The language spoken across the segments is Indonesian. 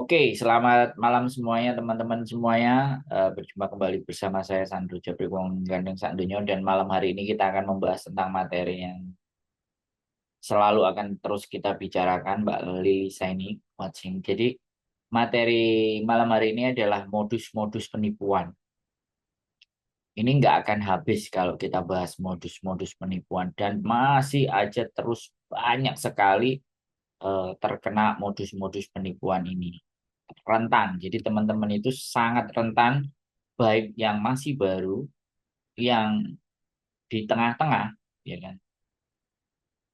Oke, selamat malam semuanya teman-teman semuanya. Berjumpa kembali bersama saya Sandro Jabri Wong Gandeng Sakdonya, dan malam hari ini kita akan membahas tentang materi yang selalu akan terus kita bicarakan, Mbak Lisa ini watching. Jadi materi malam hari ini adalah modus-modus penipuan. Ini nggak akan habis kalau kita bahas modus-modus penipuan, dan masih aja terus banyak sekali terkena modus-modus penipuan ini. Rentan. Jadi teman-teman itu sangat rentan, baik yang masih baru, yang di tengah-tengah, ya kan?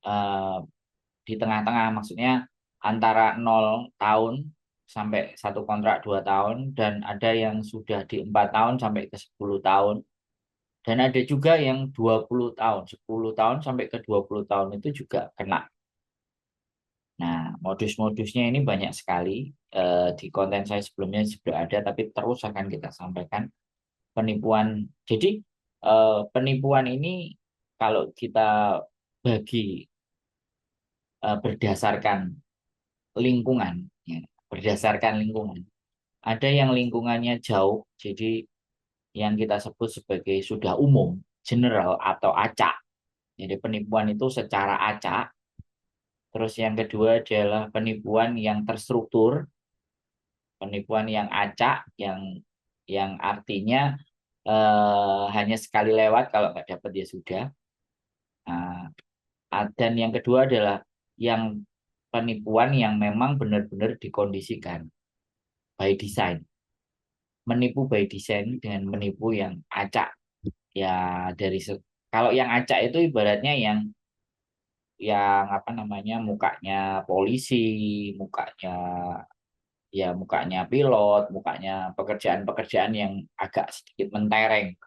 Eh, di tengah-tengah maksudnya antara 0 tahun sampai satu kontrak 2 tahun, dan ada yang sudah di 4 tahun sampai ke 10 tahun, dan ada juga yang 20 tahun, 10 tahun sampai ke 20 tahun itu juga kena. Nah, modus-modusnya ini banyak sekali. Di konten saya sebelumnya sudah ada, tapi terus akan kita sampaikan penipuan. Jadi penipuan ini kalau kita bagi berdasarkan lingkungan, ya, berdasarkan lingkungan. Ada yang lingkungannya jauh, jadi yang kita sebut sebagai sudah umum, general atau acak. Jadi penipuan itu secara acak. Terus yang kedua adalah penipuan yang terstruktur, penipuan yang acak, yang artinya hanya sekali lewat, kalau nggak dapat ya sudah. Nah, dan yang kedua adalah yang penipuan yang memang benar-benar dikondisikan by design. Menipu by design dengan menipu yang acak. Ya kalau yang acak itu ibaratnya yang apa namanya, mukanya polisi, mukanya mukanya pilot, mukanya pekerjaan-pekerjaan yang agak sedikit mentereng.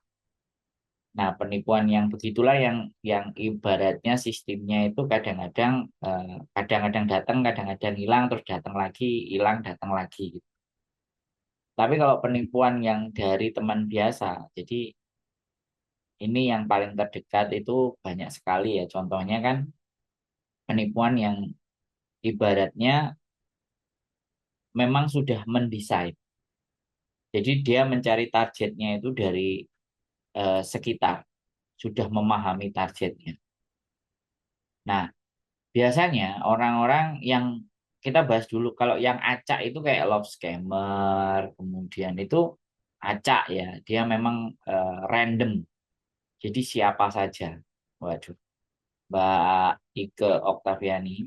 Nah, penipuan yang begitulah yang ibaratnya sistemnya itu kadang-kadang datang, kadang-kadang hilang, terus datang lagi, hilang, datang lagi gitu. Tapi kalau penipuan yang dari teman biasa, jadi ini yang paling terdekat itu banyak sekali ya. Contohnya kan penipuan yang ibaratnya memang sudah mendesain. Jadi dia mencari targetnya itu dari sekitar, sudah memahami targetnya. Nah, biasanya orang-orang yang kita bahas dulu, kalau yang acak itu kayak love scammer, kemudian itu acak ya, dia memang random. Jadi siapa saja. Waduh, Mbak Ike Oktaviani,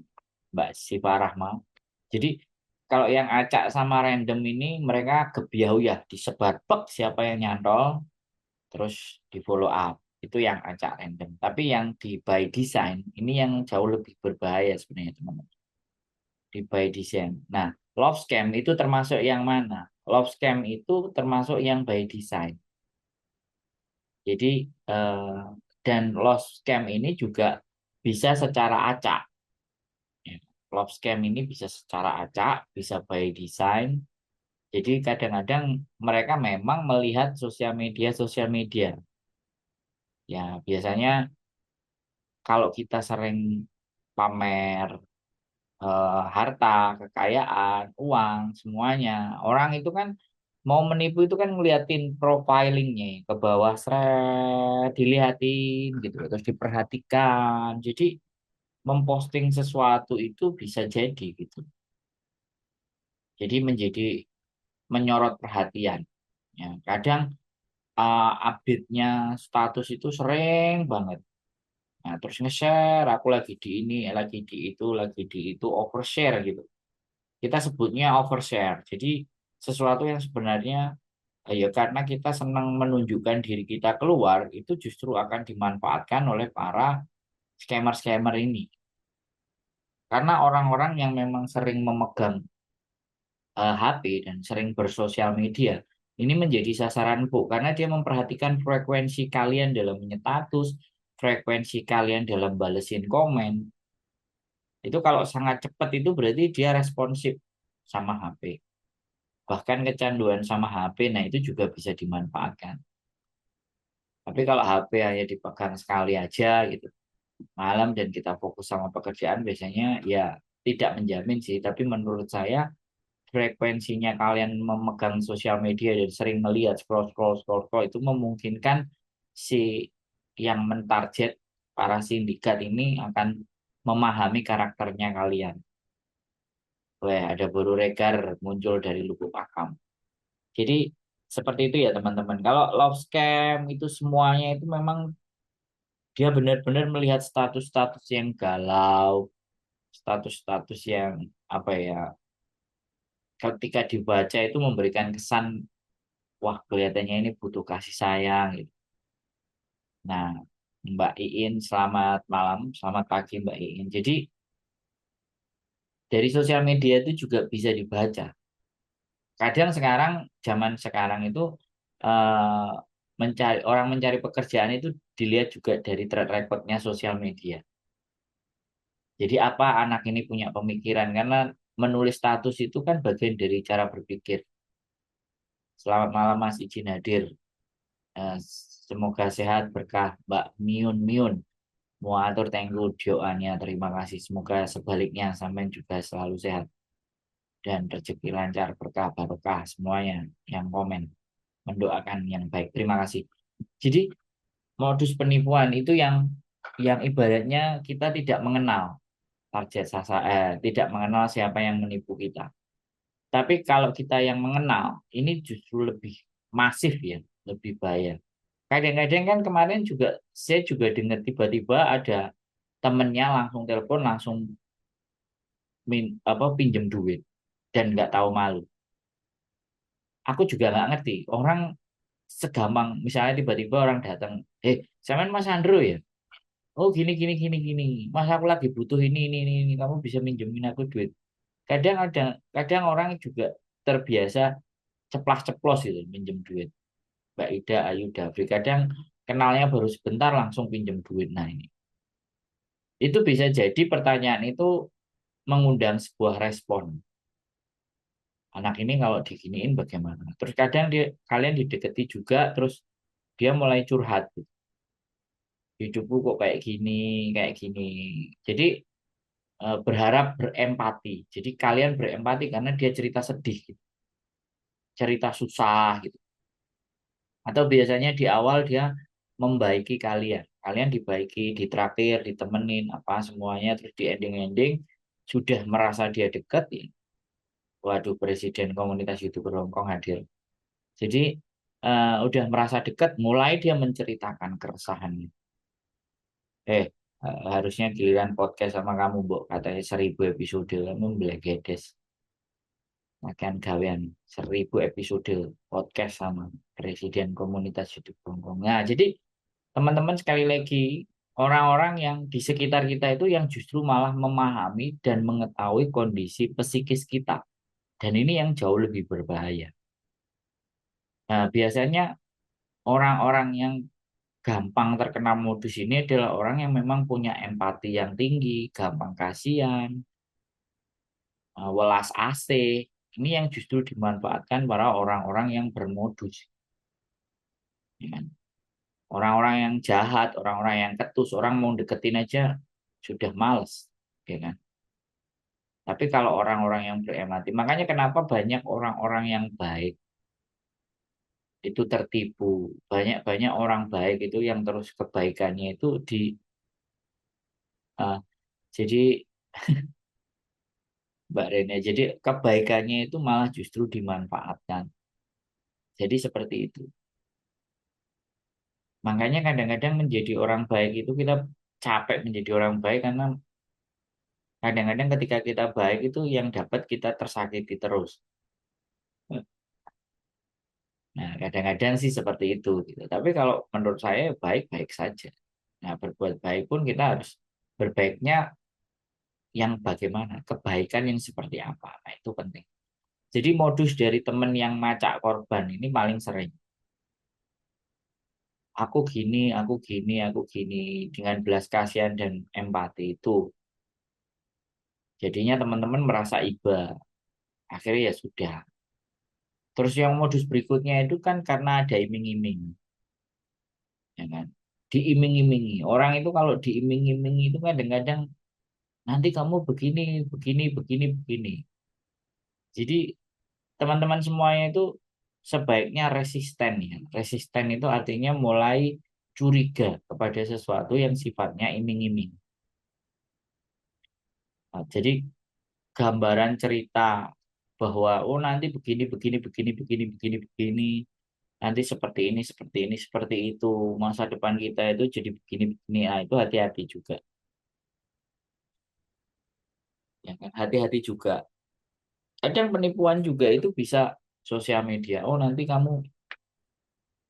Mbak Siva Rahma. Jadi kalau yang acak sama random ini mereka gebiau ya, disebar pek siapa yang nyantol, terus di follow up. Itu yang acak random. Tapi yang di by design ini yang jauh lebih berbahaya sebenarnya teman-teman. Di by design. Nah, love scam itu termasuk yang mana? Love scam itu termasuk yang by design. Jadi eh, dan love scam ini juga bisa secara acak. Ya. Love scam ini bisa secara acak, bisa by design. Jadi kadang-kadang mereka memang melihat sosial media. Ya, biasanya kalau kita sering pamer harta, kekayaan, uang, semuanya, orang itu kan mau menipu itu kan ngeliatin profilingnya ke bawah, seret, dilihatin gitu, terus diperhatikan. Jadi memposting sesuatu itu bisa jadi gitu. Jadi menjadi menyorot perhatian. Ya, kadang update-nya status itu sering banget. Nah, terus nge-share, aku lagi di ini, lagi di itu, overshare gitu. Kita sebutnya overshare. Jadi sesuatu yang sebenarnya ya karena kita senang menunjukkan diri kita keluar, itu justru akan dimanfaatkan oleh para scammer-scammer ini. Karena orang-orang yang memang sering memegang HP dan sering bersosial media, ini menjadi sasaran empuk karena dia memperhatikan frekuensi kalian dalam status, frekuensi kalian dalam balesin komen. Itu kalau sangat cepat itu berarti dia responsif sama HP. Bahkan kecanduan sama HP, nah itu juga bisa dimanfaatkan. Tapi kalau HP hanya dipegang sekali aja gitu, malam, dan kita fokus sama pekerjaan, biasanya ya tidak menjamin sih. Tapi menurut saya frekuensinya kalian memegang sosial media dan sering melihat scroll scroll scroll scroll itu memungkinkan si yang mentarget para sindikat ini akan memahami karakternya kalian. Wah, ada Boru Regar muncul dari Lubuk Pakam. Jadi seperti itu ya teman-teman. Kalau love scam itu semuanya itu memang dia benar-benar melihat status-status yang galau, status-status yang apa ya, ketika dibaca itu memberikan kesan, wah kelihatannya ini butuh kasih sayang gitu. Nah, Mbak Iin, selamat malam, selamat pagi Mbak Iin. Jadi dari sosial media itu juga bisa dibaca. Kadang sekarang, zaman sekarang itu eh, orang mencari pekerjaan itu dilihat juga dari track recordnya sosial media. Jadi apa anak ini punya pemikiran, karena menulis status itu kan bagian dari cara berpikir. Selamat malam Mas izin hadir. Eh, Semoga sehat berkah Mbak Miun Miun. Mau atur tengku doanya, terima kasih. Semoga sebaliknya sampai juga selalu sehat dan rezeki lancar berkah barokah semuanya yang komen mendoakan yang baik. Terima kasih. Jadi modus penipuan itu yang ibaratnya kita tidak mengenal target tidak mengenal siapa yang menipu kita. Tapi kalau kita yang mengenal, ini justru lebih masif ya, lebih bahaya. Kadang-kadang kan kemarin juga saya juga dengar tiba-tiba ada temennya langsung telepon langsung pinjem duit dan nggak tahu malu. Aku juga nggak ngerti orang segampang misalnya tiba-tiba orang datang, sampean Mas Andro ya? Oh gini gini gini gini, Mas aku lagi butuh ini, kamu bisa minjemin aku duit. Kadang orang juga terbiasa ceplas-ceplos gitu minjem duit. Mbak Ida, Ayu, Dafri kadang kenalnya baru sebentar langsung pinjem duit. Nah ini itu bisa jadi pertanyaan itu mengundang sebuah respon. Anak ini kalau diginiin bagaimana? Terus kadang kalian dideketi juga, terus dia mulai curhat gitu. Hidupku kok kayak gini. Jadi berharap berempati. Jadi kalian berempati karena dia cerita sedih, gitu. Cerita susah gitu. Atau biasanya di awal dia membaiki kalian. Kalian dibaiki, ditraktir, ditemenin, apa semuanya. Terus di ending-ending sudah merasa dia dekat ya. Waduh, Presiden Komunitas YouTuber Hongkong hadir. Jadi udah merasa dekat, mulai dia menceritakan keresahannya. Eh, harusnya giliran podcast sama kamu, Mbok. Katanya 1000 episode, kamu belegedes. Makan gawean 1000 episode podcast sama Presiden Komunitas YouTube Hongkong. Nah, jadi teman-teman sekali lagi, orang-orang yang di sekitar kita itu yang justru malah memahami dan mengetahui kondisi psikis kita. Dan ini yang jauh lebih berbahaya. Nah, biasanya orang-orang yang gampang terkena modus ini adalah orang yang memang punya empati yang tinggi, gampang kasihan, welas asih. Ini yang justru dimanfaatkan para orang-orang yang bermodus. Ya kan? Orang-orang yang jahat, orang-orang yang ketus, orang mau deketin aja sudah males. Ya kan? Tapi kalau orang-orang yang berempati, makanya kenapa banyak orang-orang yang baik itu tertipu. Banyak-banyak orang baik itu yang terus kebaikannya itu eh, jadi Mbak Rene, jadi kebaikannya itu malah justru dimanfaatkan. Jadi seperti itu. Makanya kadang-kadang menjadi orang baik itu kita capek menjadi orang baik karena kadang-kadang ketika kita baik itu yang dapat kita tersakiti terus. Nah, kadang-kadang sih seperti itu gitu. Tapi kalau menurut saya baik-baik saja. Nah, berbuat baik pun kita harus berbaiknya yang bagaimana, kebaikan yang seperti apa. Nah, itu penting. Jadi modus dari teman yang macak korban ini paling sering. Aku gini, dengan belas kasihan dan empati itu. Jadinya teman-teman merasa iba. Akhirnya ya sudah. Terus yang modus berikutnya itu kan karena ada iming-iming. Ya kan? Diiming-imingi. Orang itu kalau diiming-imingi itu kadang-kadang nanti kamu begini, begini, begini, begini. Jadi teman-teman semuanya itu sebaiknya resisten ya. Resisten itu artinya mulai curiga kepada sesuatu yang sifatnya iming-iming. Nah, jadi gambaran cerita bahwa oh nanti begini begini begini begini begini begini, nanti seperti ini seperti itu, masa depan kita itu jadi begini begini, nah itu hati-hati juga, ya kan, hati-hati juga. Kadang penipuan juga itu bisa sosial media, oh nanti kamu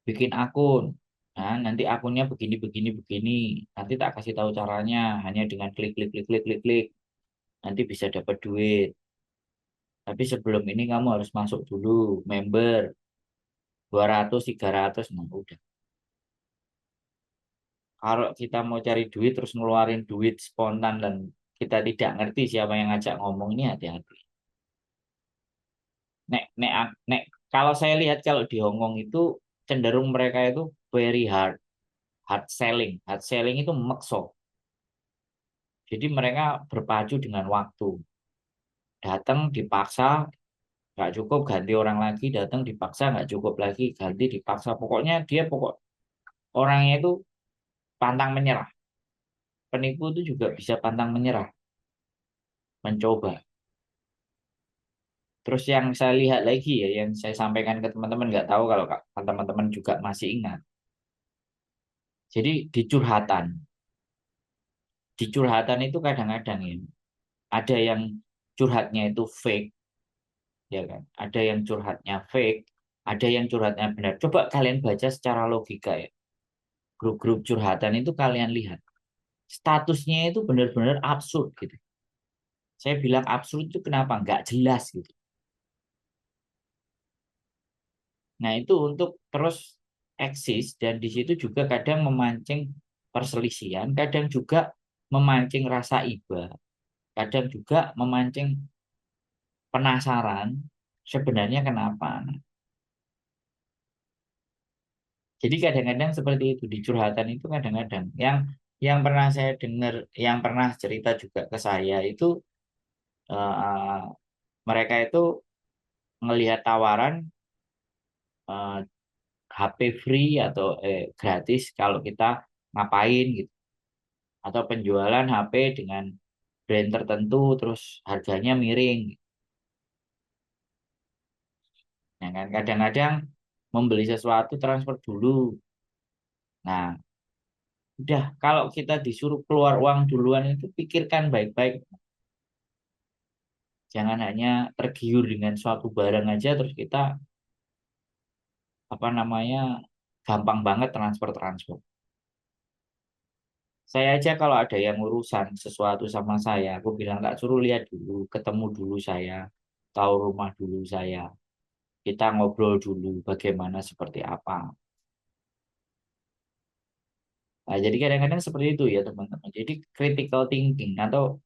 bikin akun, nah nanti akunnya begini begini begini, nanti tak kasih tahu caranya, hanya dengan klik klik klik klik klik klik nanti bisa dapat duit, tapi sebelum ini kamu harus masuk dulu member 200 300, nah udah. Kalau kita mau cari duit terus ngeluarin duit spontan dan kita tidak ngerti siapa yang ngajak ngomong, ini hati-hati. Nek, kalau saya lihat kalau di Hongkong itu cenderung mereka itu very hard selling. Hard selling itu mekso. Jadi mereka berpacu dengan waktu. Datang dipaksa nggak cukup ganti orang lagi, datang dipaksa nggak cukup lagi ganti dipaksa. Pokoknya dia orangnya itu pantang menyerah. Penipu itu juga bisa pantang menyerah, mencoba. Terus yang saya lihat lagi ya, yang saya sampaikan ke teman-teman, nggak tahu kalau teman-teman juga masih ingat. Jadi di curhatan itu kadang-kadang ya, ada yang curhatnya itu fake, ya kan? Ada yang curhatnya fake, ada yang curhatnya benar. Coba kalian baca secara logika ya. Grup-grup curhatan itu kalian lihat, statusnya itu benar-benar absurd gitu. Saya bilang absurd itu kenapa? Nggak jelas gitu. Nah, itu untuk terus eksis dan di situ juga kadang memancing perselisihan, kadang juga memancing rasa iba, kadang juga memancing penasaran sebenarnya kenapa. Nah, jadi kadang-kadang seperti itu di curhatan itu kadang-kadang yang pernah saya dengar, yang pernah cerita juga ke saya itu eh, mereka itu melihat tawaran eh, HP free atau gratis kalau kita ngapain gitu, atau penjualan HP dengan brand tertentu terus harganya miring, ya kan, kadang-kadang membeli sesuatu transfer dulu. Nah, udah kalau kita disuruh keluar uang duluan itu pikirkan baik-baik, jangan hanya tergiur dengan suatu barang aja terus kita apa namanya gampang banget transfer-transfer. Saya aja kalau ada yang urusan sesuatu sama saya, aku bilang tak suruh lihat dulu, ketemu dulu saya, tahu rumah dulu saya, kita ngobrol dulu bagaimana seperti apa. Nah, jadi kadang-kadang seperti itu ya teman-teman. Jadi critical thinking atau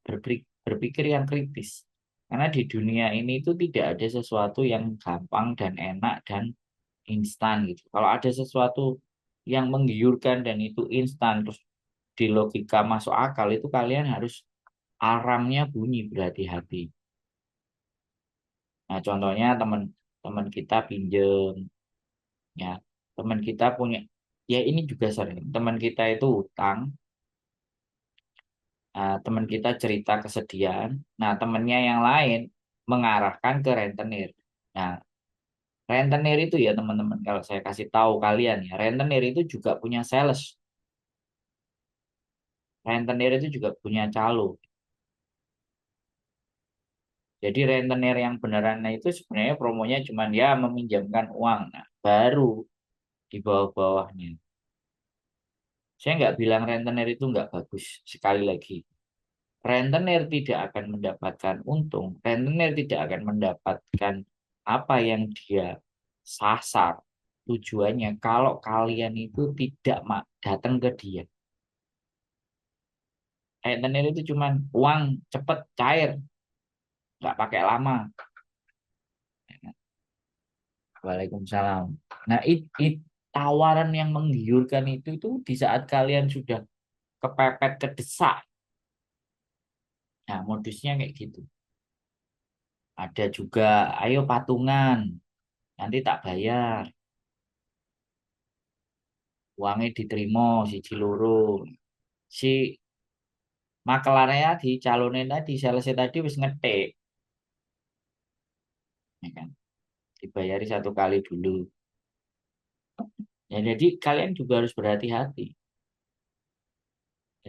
berpikir yang kritis. Karena di dunia ini itu tidak ada sesuatu yang gampang dan enak dan instan gitu. Kalau ada sesuatu yang menggiurkan dan itu instan terus di logika masuk akal, itu kalian harus alarmnya bunyi, berhati-hati. Nah, contohnya teman-teman kita pinjem, ya, teman kita punya, ya ini juga sering, teman kita itu utang. Nah, teman kita cerita kesedihan, nah temannya yang lain mengarahkan ke rentenir. Nah, rentenir itu ya teman-teman, kalau saya kasih tahu kalian ya, rentenir itu juga punya sales, rentenir itu juga punya calo. Jadi rentenir yang beneran itu sebenarnya promonya cuma ya meminjamkan uang, nah, baru di bawah-bawahnya. Saya nggak bilang rentenir itu nggak bagus. Sekali lagi, rentenir tidak akan mendapatkan untung. Rentenir tidak akan mendapatkan apa yang dia sasar. Tujuannya kalau kalian itu tidak datang ke dia. Rentenir itu cuma uang cepet cair, nggak pakai lama. Waalaikumsalam. Nah, tawaran yang menggiurkan itu di saat kalian sudah kepepet kedesak. Nah, modusnya kayak gitu. Ada juga, ayo patungan, nanti tak bayar. Uangnya diterima si Ciluru. Si makelarnya di calonin tadi, salesnya tadi wis ngetik. Ya kan? Dibayari satu kali dulu. Ya, jadi kalian juga harus berhati-hati.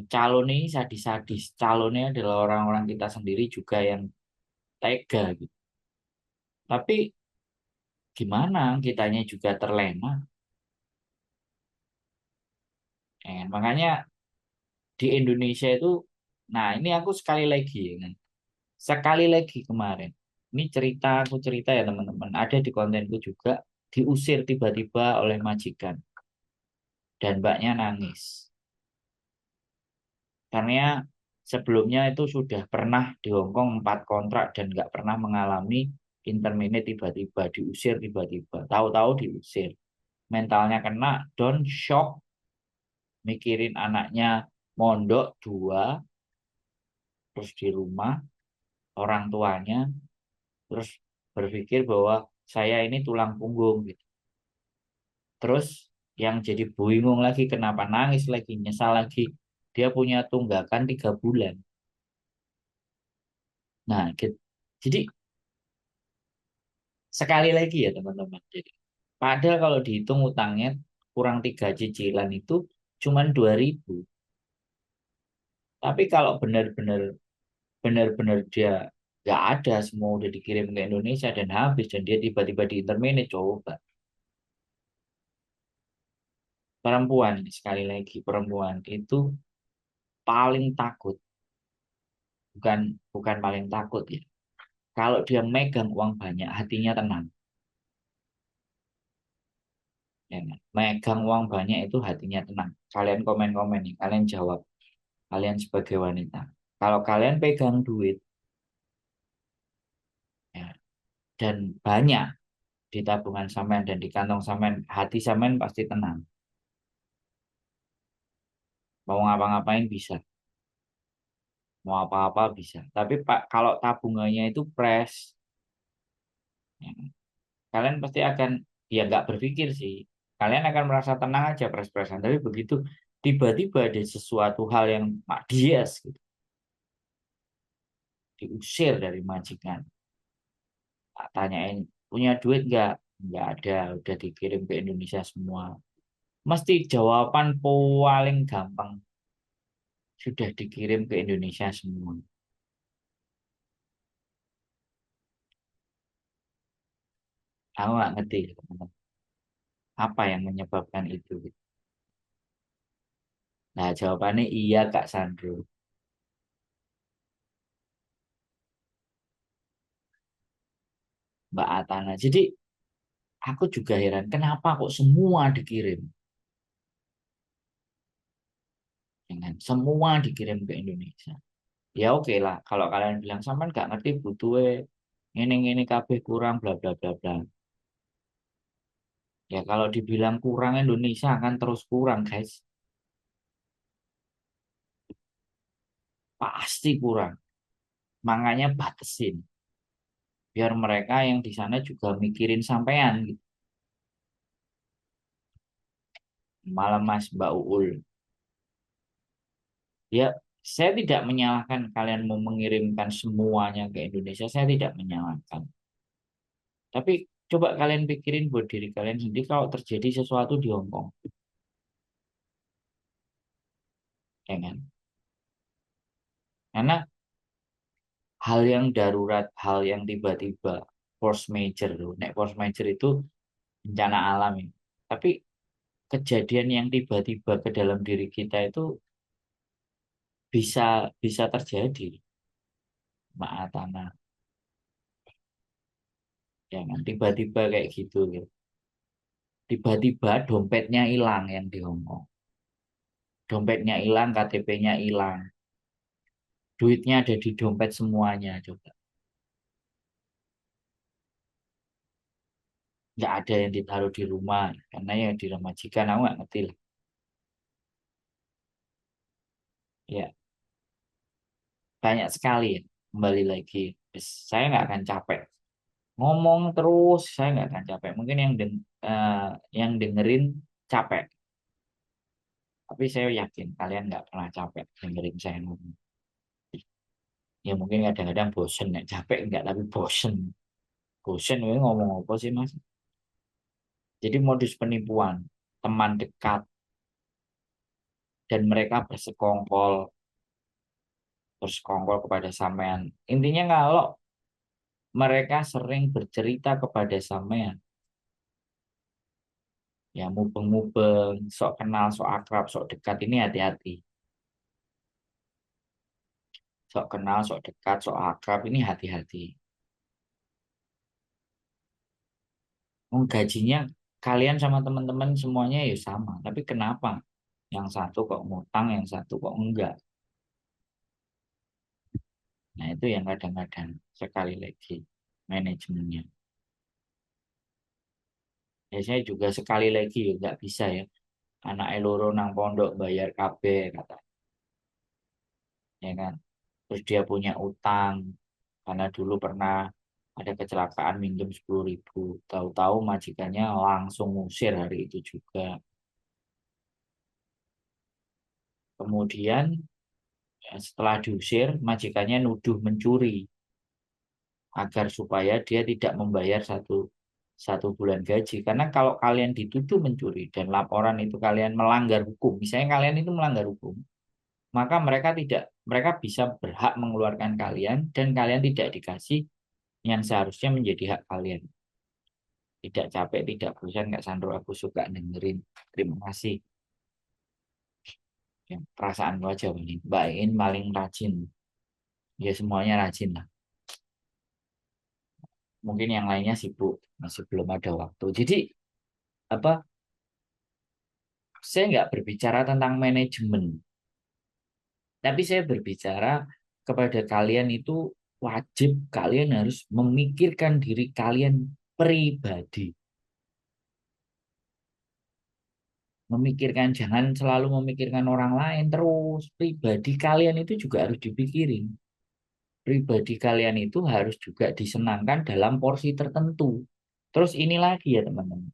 Calon ini sadis-sadis. Calonnya adalah orang-orang kita sendiri juga yang tega gitu. Tapi gimana kitanya juga terlena. Ya kan? Makanya di Indonesia itu, nah ini aku sekali lagi ya kan. Sekali lagi kemarin. Ini cerita, aku cerita ya teman-teman. Ada di kontenku juga. Diusir tiba-tiba oleh majikan. Dan mbaknya nangis. Karena sebelumnya itu sudah pernah di Hong Kong 4 kontrak dan nggak pernah mengalami interminate tiba-tiba. Diusir tiba-tiba. Tahu-tahu diusir. Mentalnya kena, down, shock. Mikirin anaknya mondok 2. Terus di rumah orang tuanya. Terus berpikir bahwa saya ini tulang punggung gitu. Terus yang jadi bingung lagi kenapa nangis lagi, nyesal lagi. Dia punya tunggakan 3 bulan. Nah, jadi sekali lagi ya teman-teman. Jadi, padahal kalau dihitung utangnya kurang 3 cicilan itu cuman 2.000. Tapi kalau benar-benar dia nggak ada, semua udah dikirim ke Indonesia dan habis dan dia tiba-tiba di interminate, coba. Perempuan, sekali lagi perempuan itu paling takut, bukan bukan paling takut ya. Kalau dia megang uang banyak, hatinya tenang. Ya kan? Megang uang banyak itu hatinya tenang. Kalian komen-komen nih, kalian jawab. Kalian sebagai wanita. Kalau kalian pegang duit ya, dan banyak di tabungan sampean dan di kantong sampean, hati sampean pasti tenang. Mau ngapa-ngapain bisa, mau apa-apa bisa. Tapi Pak, kalau tabungannya itu fresh, ya, kalian pasti akan, ya nggak berpikir sih. Kalian akan merasa tenang aja pres-presan. Tapi begitu tiba-tiba ada sesuatu hal yang mak dias gitu, diusir dari majikan. Tak tanyain, punya duit nggak? Nggak ada, udah dikirim ke Indonesia semua. Mesti jawaban paling gampang, sudah dikirim ke Indonesia semua. Aku nggak ngerti, teman-teman, apa yang menyebabkan itu. Nah, jawabannya iya Kak Sandro, Mbak Atana. Jadi aku juga heran, kenapa kok semua dikirim? Dengan semua dikirim ke Indonesia. Ya oke lah, kalau kalian bilang sama nggak ngerti butuhnya ini kabeh kurang bla bla bla bla. Ya kalau dibilang kurang Indonesia akan terus kurang guys, pasti kurang. Makanya batasin, biar mereka yang di sana juga mikirin sampean gitu. Malam Mas Mbak Uul, ya saya tidak menyalahkan kalian mau mengirimkan semuanya ke Indonesia, saya tidak menyalahkan. Tapi coba kalian pikirin buat diri kalian sendiri kalau terjadi sesuatu di Hong Kong, ya kan? Karena hal yang darurat, hal yang tiba-tiba, force major loh. Nek force major itu bencana alam ya. Tapi kejadian yang tiba-tiba ke dalam diri kita itu bisa bisa terjadi, Mbak Tanah. Ya kan? Tiba-tiba kayak gitu, gitu. Tiba-tiba dompetnya hilang yang di Hong Kong. Dompetnya hilang, KTP-nya hilang. Duitnya ada di dompet semuanya coba. Nggak ada yang ditaruh di rumah. Karena yang di rumah majikan aku nggak ngerti lah. Ya, banyak sekali ya. kembali lagi. Saya nggak akan capek. Ngomong terus, saya nggak akan capek. Mungkin yang dengerin capek. Tapi saya yakin kalian nggak pernah capek dengerin saya ngomong. Ya mungkin kadang-kadang bosen ya. Capek nggak, tapi bosen. Bosen, we, ngomong apa sih mas? Jadi modus penipuan, teman dekat, dan mereka bersekongkol kepada sampean. Intinya kalau mereka sering bercerita kepada sampean, ya mubeng-mubeng, sok kenal, sok akrab, sok dekat, ini hati-hati. Sok kenal, sok dekat, sok akrab, ini hati-hati. Gajinya kalian sama teman-teman semuanya ya sama, tapi kenapa? Yang satu kok ngutang, yang satu kok enggak. Nah itu yang kadang-kadang sekali lagi manajemennya. Ya saya juga sekali lagi ya nggak bisa ya. Anak eloro nang pondok bayar KB kata, ya kan. Terus dia punya utang karena dulu pernah ada kecelakaan minjem 10.000. Tahu-tahu majikannya langsung ngusir hari itu juga. Kemudian setelah diusir, majikannya nuduh mencuri agar supaya dia tidak membayar satu satu bulan gaji. Karena kalau kalian dituduh mencuri dan laporan itu kalian melanggar hukum, misalnya kalian itu melanggar hukum, maka mereka bisa berhak mengeluarkan kalian dan kalian tidak dikasih yang seharusnya menjadi hak kalian. Tidak capek, tidak bosan, nggak Sandro, aku suka dengerin. Terima kasih. Ya, perasaan aja ini. Mbak In paling rajin. Ya semuanya rajin lah. Mungkin yang lainnya sibuk, masih belum ada waktu. Jadi apa? Saya nggak berbicara tentang manajemen, tapi saya berbicara kepada kalian itu wajib kalian harus memikirkan diri kalian pribadi. Memikirkan, jangan selalu memikirkan orang lain terus. Pribadi kalian itu juga harus dipikirin. Pribadi kalian itu harus juga disenangkan dalam porsi tertentu. Terus ini lagi ya teman-teman.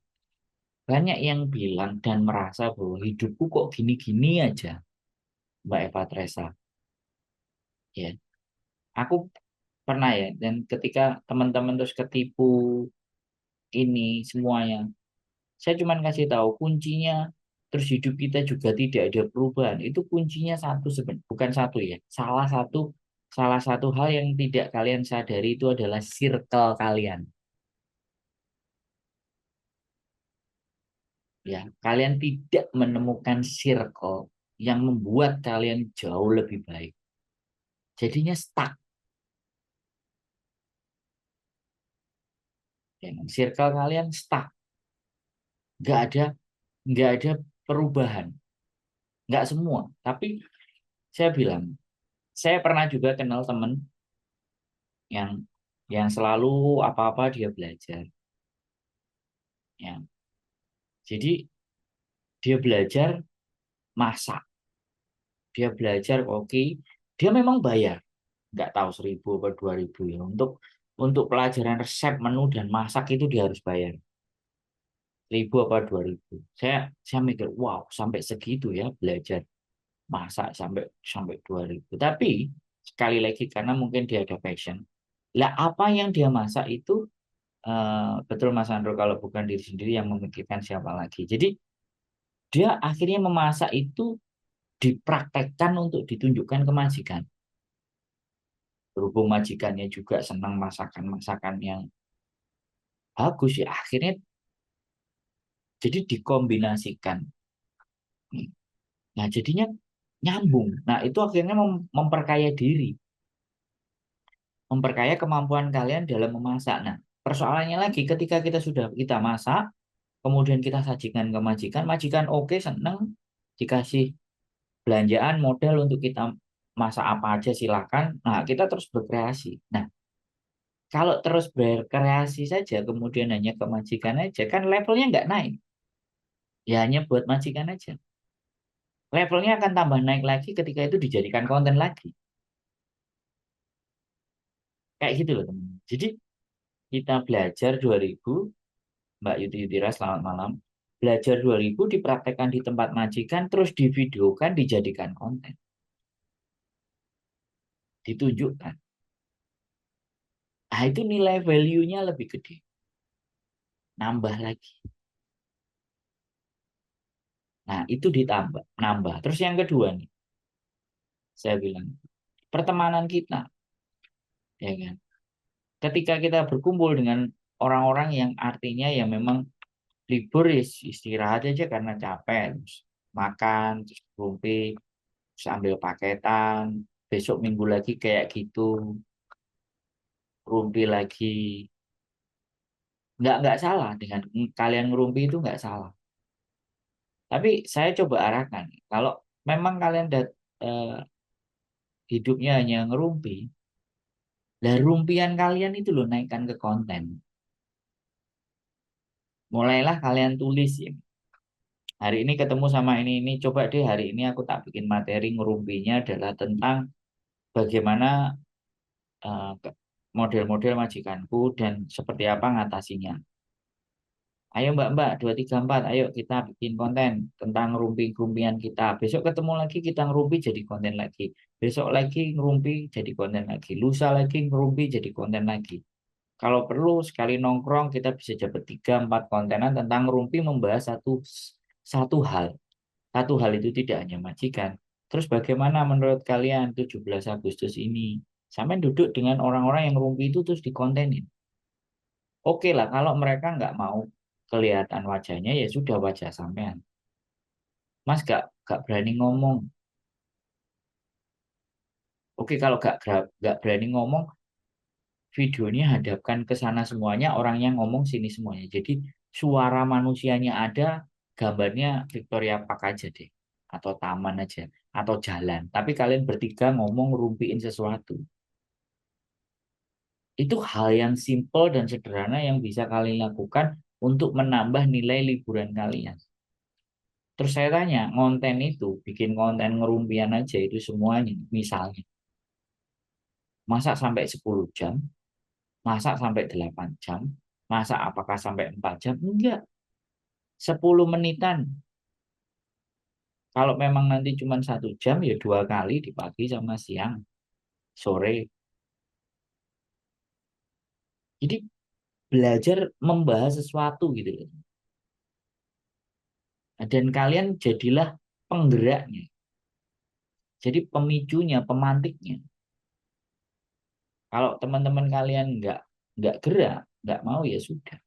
Banyak yang bilang dan merasa bahwa hidupku kok gini-gini aja, Mbak Eva Tresa. Ya, aku pernah ya, dan ketika teman-teman terus ketipu ini semuanya, saya cuma kasih tahu kuncinya, terus hidup kita juga tidak ada perubahan. Itu kuncinya satu sebenarnya, bukan satu ya. Salah satu hal yang tidak kalian sadari itu adalah circle kalian. Ya, kalian tidak menemukan circle yang membuat kalian jauh lebih baik. Jadinya stuck. Ya, circle kalian stuck. Nggak ada, nggak ada perubahan. Nggak semua. Tapi saya bilang, saya pernah juga kenal teman yang selalu apa-apa dia belajar. Ya, jadi dia belajar masak, dia belajar oke, dia memang bayar, nggak tahu 1.000 atau 2.000 ya untuk pelajaran resep menu dan masak itu dia harus bayar 1.000 apa 2.000. Saya mikir wow sampai segitu ya belajar masak sampai sampai 2.000. Tapi sekali lagi karena mungkin dia ada passion. Lah apa yang dia masak itu betul Mas Andro kalau bukan diri sendiri yang memikirkan siapa lagi. Jadi dia akhirnya memasak itu dipraktekkan untuk ditunjukkan ke majikan. Berhubung majikannya juga senang masakan-masakan yang bagus ya akhirnya jadi dikombinasikan. Nah jadinya nyambung. Nah itu akhirnya memperkaya diri, memperkaya kemampuan kalian dalam memasak. Nah persoalannya lagi ketika kita masak, kemudian kita sajikan ke majikan, majikan oke seneng dikasih belanjaan modal untuk kita masak apa aja silakan. Nah kita terus berkreasi. Nah kalau terus berkreasi saja, kemudian hanya ke majikan aja, kan levelnya nggak naik. Ya hanya buat majikan aja. Levelnya akan tambah naik lagi ketika itu dijadikan konten lagi. Kayak gitu loh teman. Jadi kita belajar 2000, Mbak Yuti Yutira, selamat malam. Belajar 2000 dipraktekkan di tempat majikan, terus divideokan, dijadikan konten, ditunjukkan. Nah, itu nilai value-nya lebih gede. Nambah lagi. Nah, itu ditambah, nambah. Terus yang kedua nih, saya bilang, pertemanan kita, ya kan? Ketika kita berkumpul dengan orang-orang yang artinya ya memang libur ya istirahat aja karena capek, terus makan, terus rumpi, terus ambil paketan, besok minggu lagi kayak gitu, rumpi lagi. Nggak salah dengan kalian ngerumpi itu nggak salah. Tapi saya coba arahkan, kalau memang kalian eh, hidupnya hanya ngerumpi, lah rumpian kalian itu loh naikkan ke konten. Mulailah kalian tulis ya. Hari ini ketemu sama ini, coba deh hari ini aku tak bikin materi ngerumpinya adalah tentang bagaimana model-model majikanku dan seperti apa ngatasinya. Ayo Mbak-Mbak, 2, 3, 4, ayo kita bikin konten tentang ngerumpi-ngerumpian kita. Besok ketemu lagi kita ngerumpi jadi konten lagi. Besok lagi ngerumpi jadi konten lagi. Lusa lagi ngerumpi jadi konten lagi. Kalau perlu sekali nongkrong kita bisa dapat 3, 4 kontenan tentang ngerumpi membahas satu hal. Satu hal itu tidak hanya majikan. Terus bagaimana menurut kalian 17 Agustus ini? Sampai duduk dengan orang-orang yang ngerumpi itu terus dikontenin. Oke lah, kalau mereka nggak mau kelihatan wajahnya, ya sudah wajah sampean. Mas nggak berani ngomong. Oke, kalau nggak berani ngomong, videonya hadapkan ke sana semuanya, orang yang ngomong sini semuanya. Jadi suara manusianya ada, gambarnya Victoria Park aja deh. Atau taman aja. Atau jalan. Tapi kalian bertiga ngomong rumpiin sesuatu. Itu hal yang simple dan sederhana yang bisa kalian lakukan untuk menambah nilai liburan kalian. Terus saya tanya, konten itu, bikin konten ngerumpian aja itu semuanya. Misalnya, masak sampai 10 jam, masak sampai 8 jam, masak apakah sampai 4 jam? Enggak, 10 menitan. Kalau memang nanti cuma 1 jam, ya 2 kali di pagi sama siang, sore. Jadi belajar membahas sesuatu gitu loh. Nah, dan kalian jadilah penggeraknya. Jadi pemicunya, pemantiknya. Kalau teman-teman kalian nggak gerak, nggak mau ya sudah.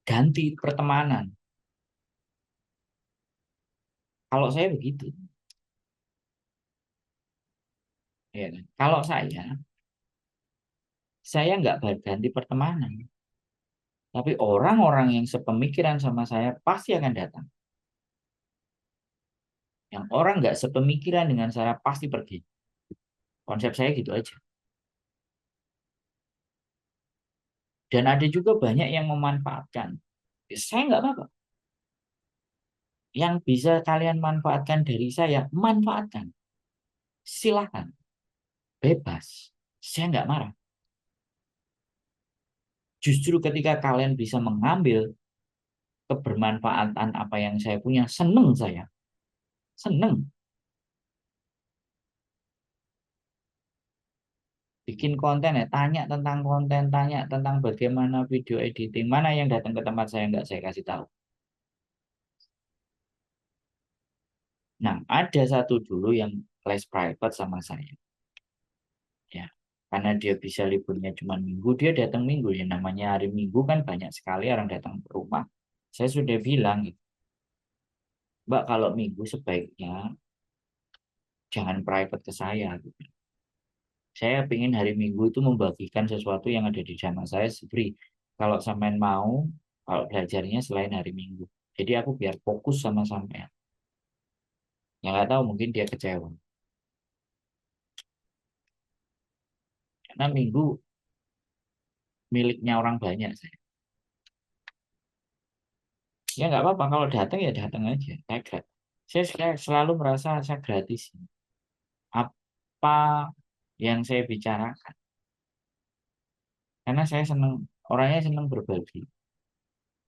Ganti pertemanan. Kalau saya begitu, ya kan? Kalau saya nggak ganti pertemanan. Tapi orang-orang yang sepemikiran sama saya pasti akan datang. Yang orang nggak sepemikiran dengan saya pasti pergi. Konsep saya gitu aja. Dan ada juga banyak yang memanfaatkan. Ya, saya nggak apa-apa. Yang bisa kalian manfaatkan dari saya, manfaatkan. Silahkan. Bebas. Saya nggak marah. Justru ketika kalian bisa mengambil kebermanfaatan apa yang saya punya, seneng saya. Seneng. Bikin konten ya, tanya tentang konten, tanya tentang bagaimana video editing, mana yang datang ke tempat saya nggak saya kasih tahu. Nah, ada satu dulu yang les private sama saya, ya, karena dia bisa liburnya cuma minggu, dia datang minggu ya, namanya hari Minggu kan banyak sekali orang datang ke rumah. Saya sudah bilang, gitu, Mbak kalau Minggu sebaiknya jangan private ke saya, gitu. Saya ingin hari Minggu itu membagikan sesuatu yang ada di channel saya free. Kalau sampean mau, kalau belajarnya selain hari Minggu. Jadi aku biar fokus sama sampean. Yang nggak tahu mungkin dia kecewa. Karena Minggu miliknya orang banyak saya. Ya nggak apa-apa kalau datang ya datang aja. Saya selalu merasa saya gratis. apa yang saya bicarakan. Karena saya senang, orangnya senang berbagi.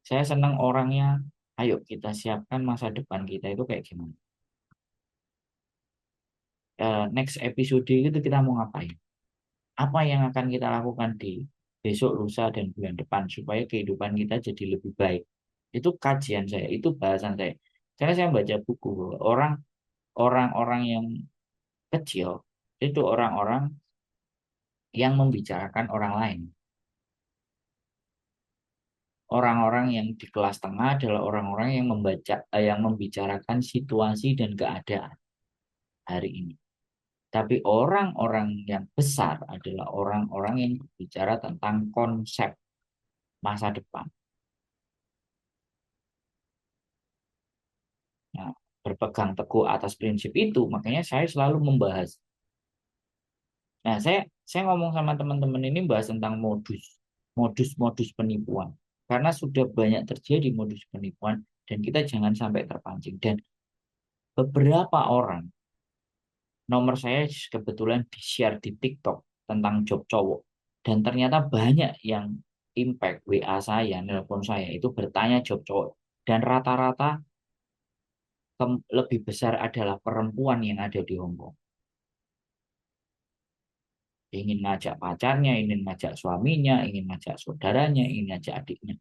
Saya senang orangnya, ayo kita siapkan masa depan kita itu kayak gimana. Next episode itu kita mau ngapain? Apa yang akan kita lakukan di besok, lusa, dan bulan depan supaya kehidupan kita jadi lebih baik. Itu kajian saya, itu bahasan saya. Karena saya baca buku bahwa orang-orang yang kecil itu orang-orang yang membicarakan orang lain. Orang-orang yang di kelas tengah adalah orang-orang yang yang membicarakan situasi dan keadaan hari ini. Tapi orang-orang yang besar adalah orang-orang yang berbicara tentang konsep masa depan. Nah, berpegang teguh atas prinsip itu, makanya saya selalu membahas. Nah, saya ngomong sama teman-teman ini bahas tentang modus penipuan. Karena sudah banyak terjadi modus penipuan dan kita jangan sampai terpancing. Dan beberapa orang, nomor saya kebetulan di-share di TikTok tentang job cowok. Dan ternyata banyak yang impact WA saya, nelpon saya itu bertanya job cowok. Dan rata-rata lebih besar adalah perempuan yang ada di Hong Kong. Ingin ngajak pacarnya, ingin ngajak suaminya, ingin ngajak saudaranya, ingin ngajak adiknya.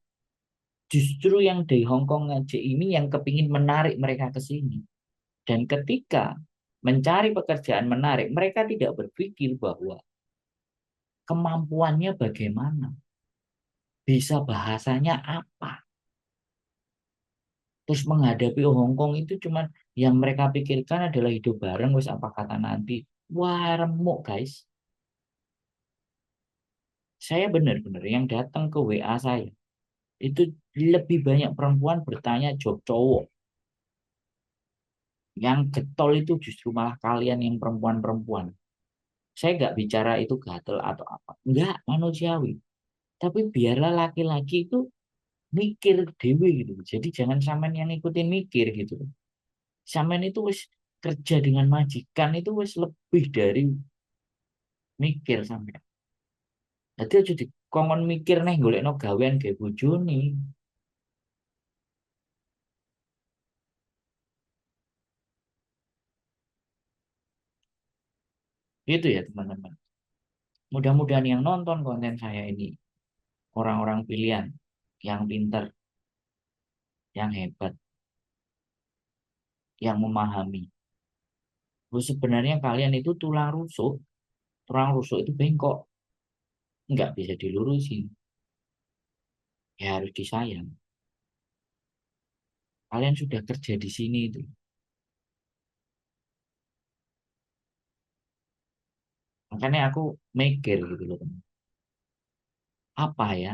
Justru yang dari Hong Kong ngajak ini yang kepingin menarik mereka ke sini. Dan ketika mencari pekerjaan menarik, mereka tidak berpikir bahwa kemampuannya bagaimana, bisa bahasanya apa. Terus menghadapi Hong Kong itu cuman yang mereka pikirkan adalah hidup bareng, wis apa kata nanti. Wah, remuk guys. Saya benar-benar yang datang ke WA saya itu lebih banyak perempuan bertanya job cowok. Yang getol itu justru malah kalian yang perempuan-perempuan. Saya nggak bicara itu gatel atau apa. Nggak manusiawi. Tapi biarlah laki-laki itu mikir dewi gitu. Jadi jangan sampean yang ikutin mikir gitu. Sampean itu wis kerja dengan majikan itu wis lebih dari mikir sampean. Jadi aja dikongkon mikir nih golekno gawean kayak bojone. Gitu ya teman-teman. Mudah-mudahan yang nonton konten saya ini orang-orang pilihan yang pintar, yang hebat, yang memahami. Bahwa sebenarnya kalian itu tulang rusuk itu bengkok, nggak bisa dilurusin, ya harus disayang. Kalian sudah kerja di sini itu, makanya aku mikir gitu loh, teman. Apa ya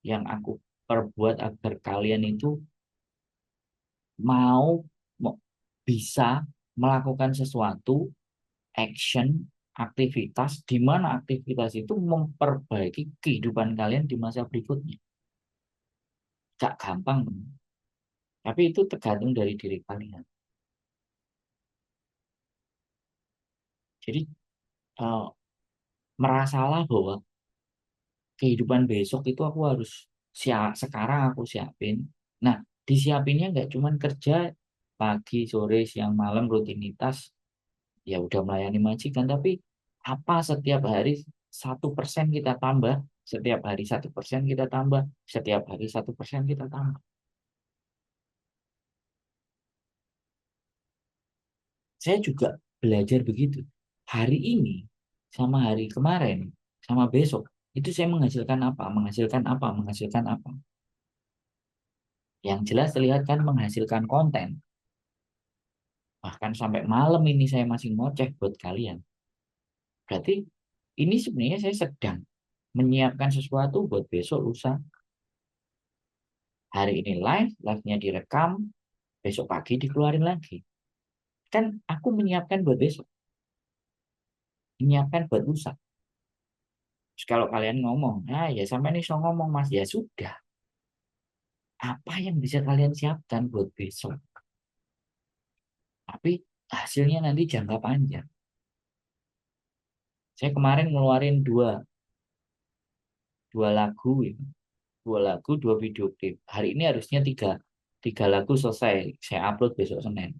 yang aku perbuat agar kalian itu mau bisa melakukan sesuatu action aktivitas di mana aktivitas itu memperbaiki kehidupan kalian di masa berikutnya. Gak gampang, teman. Tapi itu tergantung dari diri kalian. Jadi eh, merasalah bahwa kehidupan besok itu aku harus sekarang aku siapin. Nah, disiapinnya nggak cuman kerja pagi, sore, siang, malam rutinitas, ya udah melayani majikan, tapi apa setiap hari 1% kita tambah, setiap hari 1% kita tambah, setiap hari 1% kita tambah. Saya juga belajar begitu. Hari ini sama hari kemarin sama besok itu saya menghasilkan apa, menghasilkan apa, menghasilkan apa. Yang jelas terlihat kan menghasilkan konten. Bahkan sampai malam ini saya masih ngoceh buat kalian. Berarti ini sebenarnya saya sedang menyiapkan sesuatu buat besok lusa. Hari ini live-nya direkam, besok pagi dikeluarin lagi. Kan aku menyiapkan buat besok, menyiapkan buat lusa. Terus kalau kalian ngomong, ah ya sampai ini so ngomong mas, ya sudah. Apa yang bisa kalian siapkan buat besok? Tapi hasilnya nanti jangka panjang. Saya kemarin ngeluarin dua lagu, ya. Dua lagu, dua video klip. Hari ini harusnya tiga lagu selesai. Saya upload besok Senin.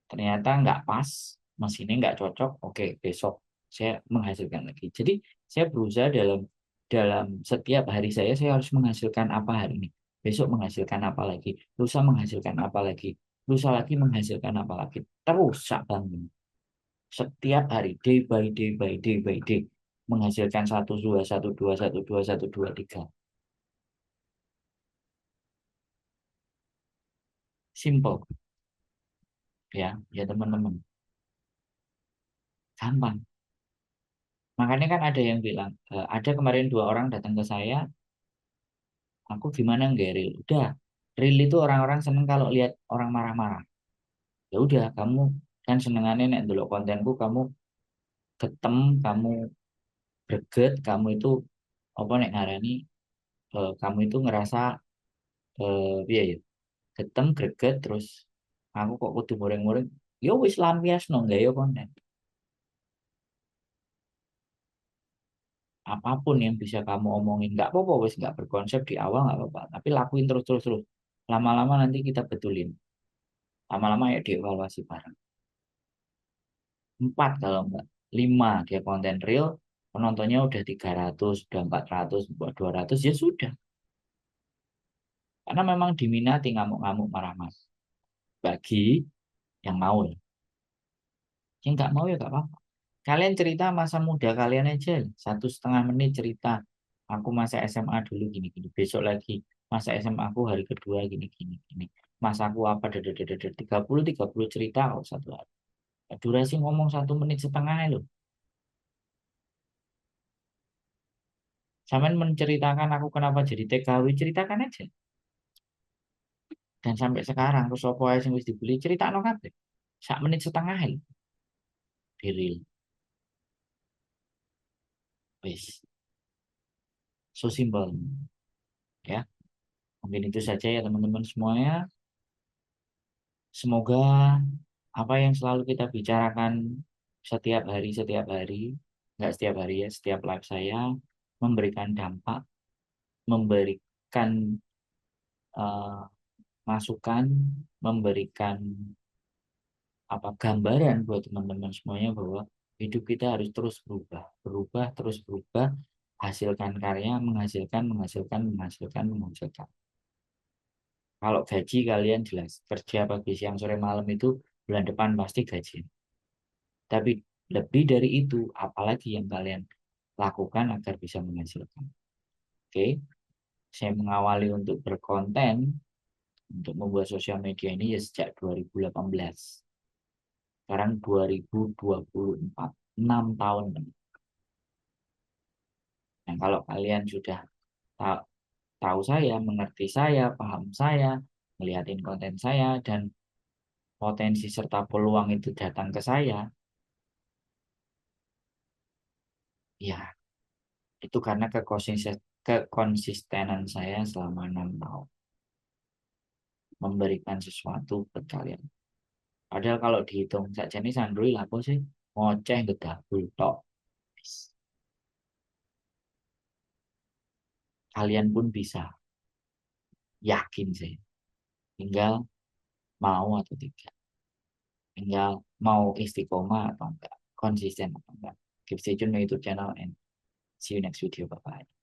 Ternyata nggak pas, mesinnya nggak cocok. Oke, besok saya menghasilkan lagi. Jadi saya berusaha dalam dalam setiap hari saya harus menghasilkan apa hari ini. Besok menghasilkan apa lagi, lusa menghasilkan apa lagi, lusa lagi menghasilkan apa lagi. Terus Sak Bang. Setiap hari, day by day by day by day, menghasilkan satu dua satu dua satu dua satu dua tiga. Simple, ya, ya teman-teman. Gampang. Makanya kan ada yang bilang, ada kemarin dua orang datang ke saya, aku gimana nggak real? Udah, real itu orang-orang seneng kalau lihat orang marah-marah. Ya udah, kamu kan senengannya nek dulu kontenku, kamu getem, kamu greget, kamu itu apa nek ngarani, kamu itu ngerasa iya ya, getem, greget, terus aku kok kudu muring-muring. Ya wis lampiasno nggak ya konten. Apapun yang bisa kamu omongin nggak apa-apa wis nggak berkonsep di awal nggak apa-apa tapi lakuin terus terus terus lama-lama nanti kita betulin lama-lama ya dievaluasi bareng empat kalau enggak lima dia konten real penontonnya udah 300 udah 400 buat 200 ya sudah karena memang diminati ngamuk-ngamuk marah-marah bagi yang mau ya yang nggak mau ya nggak apa-apa kalian cerita masa muda kalian aja 1,5 menit cerita aku masa SMA dulu gini gini besok lagi masa SMA aku hari kedua gini gini gini masa aku apa dadadadadad 30 cerita kok satu hari. Durasi ngomong 1,5 menit loh. Sampai menceritakan aku kenapa jadi TKW ceritakan aja. Dan sampai sekarang terus apa ae sing wis dibeli cerita no kabeh. 1,5 menit lho. Di real. Wis. So simple. Ya. Mungkin itu saja ya teman-teman semuanya. Semoga apa yang selalu kita bicarakan setiap hari, nggak setiap hari ya, setiap live saya memberikan dampak, memberikan eh, masukan, memberikan apa gambaran buat teman-teman semuanya bahwa hidup kita harus terus berubah, berubah, terus berubah, hasilkan karya, menghasilkan, menghasilkan, menghasilkan, menghasilkan. Kalau gaji kalian jelas kerja pagi, siang, sore, malam itu bulan depan pasti gaji. Tapi lebih dari itu, apalagi yang kalian lakukan agar bisa menghasilkan. Oke, saya mengawali untuk berkonten, untuk membuat sosial media ini ya sejak 2018. Sekarang 2024, 6 tahun. Nah, kalau kalian sudah tahu, tahu saya, mengerti saya, paham saya, melihatin konten saya, dan potensi serta peluang itu datang ke saya, ya itu karena kekonsistenan saya selama 6 tahun memberikan sesuatu ke kalian. Padahal kalau dihitung saja ini Sandrul apa sih? Ngoceh gedabul tok. Kalian pun bisa, yakin sih. Tinggal mau atau tidak. Tinggal mau istiqomah atau enggak. Konsisten atau enggak. Keep stay tune to YouTube channel and see you next video. Bye-bye.